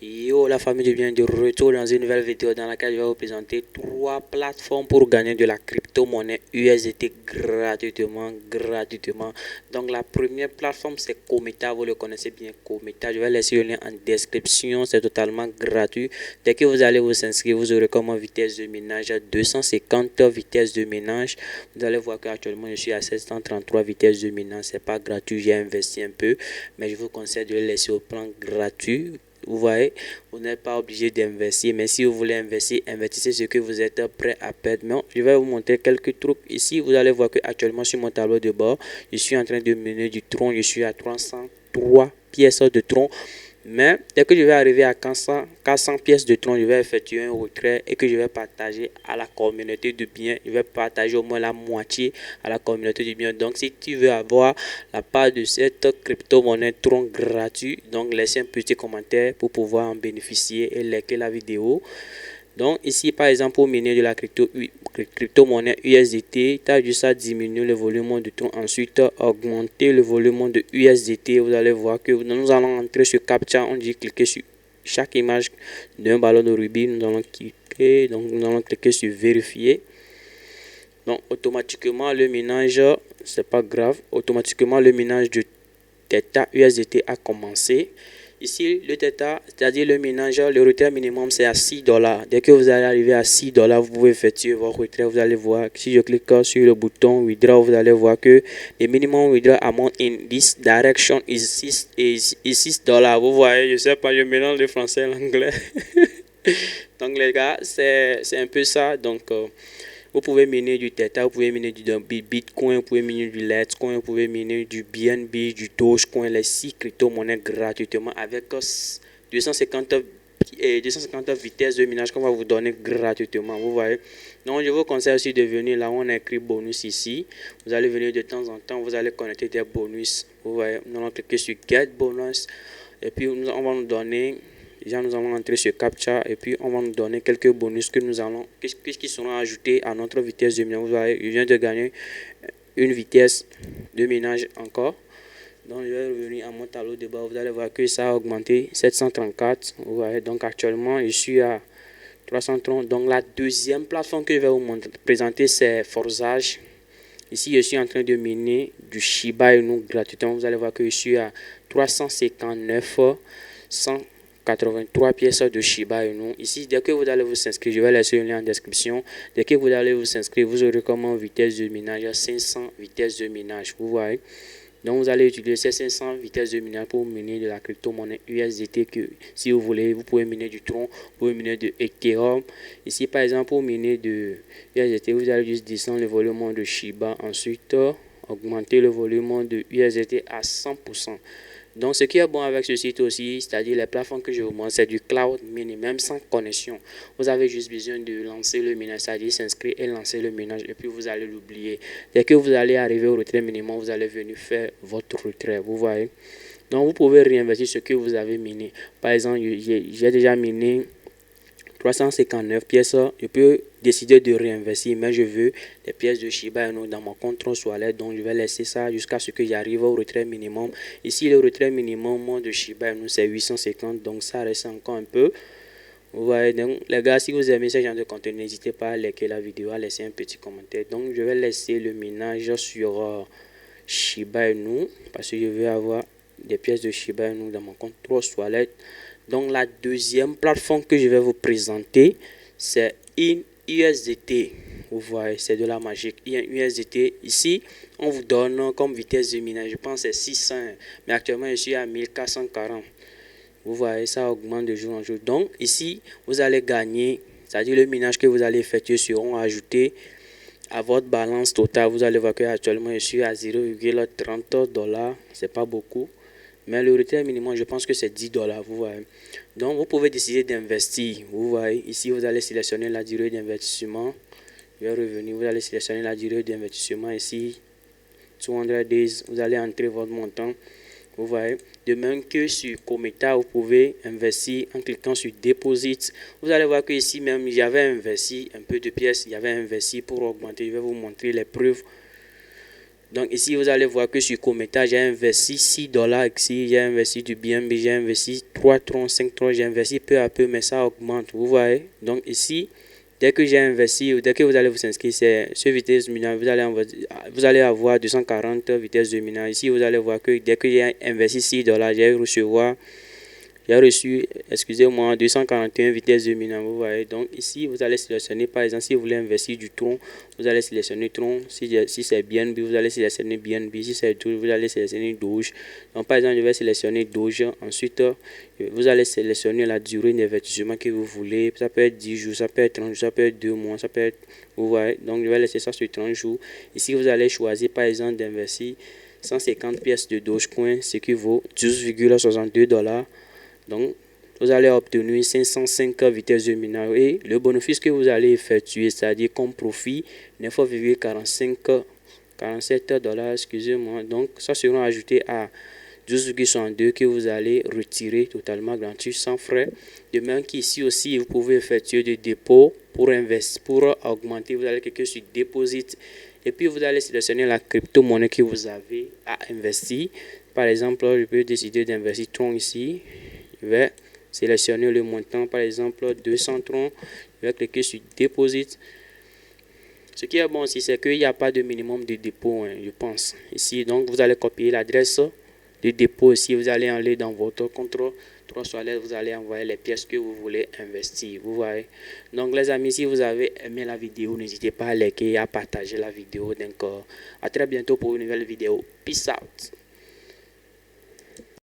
Yo la famille de bien de retour dans une nouvelle vidéo dans laquelle je vais vous présenter trois plateformes pour gagner de la crypto-monnaie USDT gratuitement. Donc la première plateforme c'est Cometa, vous le connaissez bien Cometa, je vais laisser le lien en description, c'est totalement gratuit. Dès que vous allez vous inscrire, vous aurez comme vitesse de minage 250 vitesse de minage. Vous allez voir qu'actuellement je suis à 733 vitesse de minage, c'est pas gratuit, j'ai investi un peu, mais je vous conseille de le laisser au plan gratuit. Vous voyez, vous n'êtes pas obligé d'investir, mais si vous voulez investir, investissez ce que vous êtes prêt à perdre. Mais je vais vous montrer quelques trucs. Ici, vous allez voir que actuellement sur mon tableau de bord, je suis en train de mener du tronc. Je suis à 303 pièces de tronc. Mais dès que je vais arriver à 400 pièces de tronc, je vais effectuer un retrait et que je vais partager à la communauté de biens. Je vais partager au moins la moitié à la communauté de biens. Donc, si tu veux avoir la part de cette crypto-monnaie tronc gratuit, donc laissez un petit commentaire pour pouvoir en bénéficier et liker la vidéo. Donc ici par exemple pour miner de la crypto-monnaie USDT, tu as juste à diminuer le volume de ton, ensuite augmenter le volume de USDT. Vous allez voir que nous allons entrer sur CAPTCHA, on dit cliquer sur chaque image d'un ballon de rubis, nous allons cliquer, donc nous allons cliquer sur vérifier. Donc automatiquement le minage, c'est pas grave, automatiquement le minage de Theta USDT a commencé. Ici, le Theta, c'est-à-dire le minage, le retrait minimum, c'est à 6 $. Dès que vous allez arriver à 6 $, vous pouvez effectuer votre retrait. Vous allez voir, si je clique sur le bouton Withdraw, vous allez voir que le minimum withdraw amount in this direction is 6 $. Vous voyez, je sais pas, je mélange le français et l'anglais. Donc les gars, c'est un peu ça. Donc vous pouvez miner du Theta, vous pouvez miner du Bitcoin, vous pouvez miner du Litecoin, vous pouvez miner du BNB, du Dogecoin, les 6 crypto-monnaies gratuitement avec 250 vitesses de minage qu'on va vous donner gratuitement. Vous voyez. Donc je vous conseille aussi de venir là où on a écrit bonus ici. Vous allez venir de temps en temps, vous allez connecter des bonus. Vous voyez. Nous allons cliquer sur Get Bonus et puis on va nous donner. Déjà, nous allons entrer sur CAPTCHA et puis on va nous donner quelques bonus que nous allons, qui seront ajoutés à notre vitesse de minage. Vous voyez, je viens de gagner une vitesse de minage encore. Donc, je vais revenir à mon tableau de bord. Vous allez voir que ça a augmenté 734. Vous voyez, donc actuellement, je suis à 330. Donc, la deuxième plateforme que je vais vous présenter, c'est Forgeage. Ici, je suis en train de miner du Shiba Inu gratuitement. Vous allez voir que je suis à 359 183 pièces de Shiba Inu. Ici, dès que vous allez vous inscrire, je vais laisser le lien en description. Dès que vous allez vous inscrire, vous aurez comme vitesse de minage 500 vitesses de minage. Vous voyez. Donc, vous allez utiliser ces 500 vitesses de minage pour miner de la crypto-monnaie USDT. Que si vous voulez, vous pouvez miner du Tron, vous pouvez miner de Ethereum. Ici, par exemple, pour miner de USDT, vous allez juste descendre le volume de Shiba. Ensuite, augmenter le volume de USDT à 100%. Donc, ce qui est bon avec ce site aussi, c'est-à-dire les plateformes que je vous montre, c'est du cloud mini, même sans connexion. Vous avez juste besoin de lancer le minage, c'est-à-dire s'inscrire et lancer le minage, et puis vous allez l'oublier. Dès que vous allez arriver au retrait minimum, vous allez venir faire votre retrait, vous voyez. Donc, vous pouvez réinvestir ce que vous avez miné. Par exemple, j'ai déjà miné 359 pièces. Je peux décider de réinvestir, mais je veux les pièces de Shiba Inu dans mon compte Wallet, donc je vais laisser ça jusqu'à ce que j'arrive au retrait minimum. Ici, le retrait minimum de Shiba Inu c'est 850, donc ça reste encore un peu. Vous voyez, donc les gars, si vous aimez ce genre de contenu, n'hésitez pas à liker la vidéo, à laisser un petit commentaire. Donc je vais laisser le minage sur Shiba Inu parce que je veux avoir des pièces de Shiba Inu dans mon compte Wallet. Donc la deuxième plateforme que je vais vous présenter, c'est InUSDT. Vous voyez, c'est de la magique. InUSDT, ici, on vous donne comme vitesse de minage, je pense que c'est 600, mais actuellement je suis à 1440. Vous voyez, ça augmente de jour en jour. Donc ici, vous allez gagner, c'est-à-dire le minage que vous allez effectuer seront ajoutés à votre balance totale. Vous allez voir que actuellement je suis à 0,30 $. C'est pas beaucoup. Mais le retrait minimum, je pense que c'est 10 $. Vous voyez. Donc, vous pouvez décider d'investir. Vous voyez. Ici, vous allez sélectionner la durée d'investissement. Je vais revenir. Vous allez sélectionner la durée d'investissement. Ici, 200 days. Vous allez entrer votre montant. Vous voyez. De même que sur Cometa, vous pouvez investir en cliquant sur Deposit. Vous allez voir que ici même, j'avais investi un peu de pièces. J'avais investi pour augmenter. Je vais vous montrer les preuves Donc ici, vous allez voir que sur Cometa, j'ai investi $6 ici, j'ai investi du BNB, j'ai investi 3 troncs, 5 troncs, j'ai investi peu à peu, mais ça augmente, vous voyez. Donc ici, dès que j'ai investi, ou dès que vous allez vous inscrire, c'est ce vitesse minant, vous allez avoir 240 vitesses de minant. Ici, vous allez voir que dès que j'ai investi $6, j'ai reçu, excusez-moi, 241 vitesses de minant, vous voyez. Donc ici, vous allez sélectionner, par exemple, si vous voulez investir du tronc, vous allez sélectionner tronc. Si c'est BNB, vous allez sélectionner BNB. Si c'est Doge, vous allez sélectionner Doge. Donc par exemple, je vais sélectionner Doge. Ensuite, vous allez sélectionner la durée d'investissement que vous voulez. Ça peut être 10 jours, ça peut être 30 jours, ça peut être 2 mois, ça peut être, vous voyez. Donc je vais laisser ça sur 30 jours. Ici, vous allez choisir, par exemple, d'investir 150 pièces de Dogecoin, ce qui vaut 12,62 $. Donc, vous allez obtenir 505 vitesses de minage et le bénéfice que vous allez effectuer, c'est-à-dire comme profit, 9,47 $, excusez-moi. Donc, ça sera ajouté à 12,62 que vous allez retirer totalement gratuit sans frais. De même qu'ici aussi, vous pouvez effectuer des dépôts pour investir, pour augmenter. Vous allez cliquer sur Deposit et puis vous allez sélectionner la crypto-monnaie que vous avez à investir. Par exemple, je peux décider d'investir Tron ici. Je vais sélectionner le montant, par exemple 200 troncs. Je vais cliquer sur Deposit. Ce qui est bon aussi, c'est qu'il n'y a pas de minimum de dépôt, je pense. Ici, donc, vous allez copier l'adresse de dépôt. Ici, vous allez aller dans votre compte 3 vous allez envoyer les pièces que vous voulez investir. Vous voyez. Donc, les amis, si vous avez aimé la vidéo, n'hésitez pas à liker et à partager la vidéo. Donc, à très bientôt pour une nouvelle vidéo. Peace out.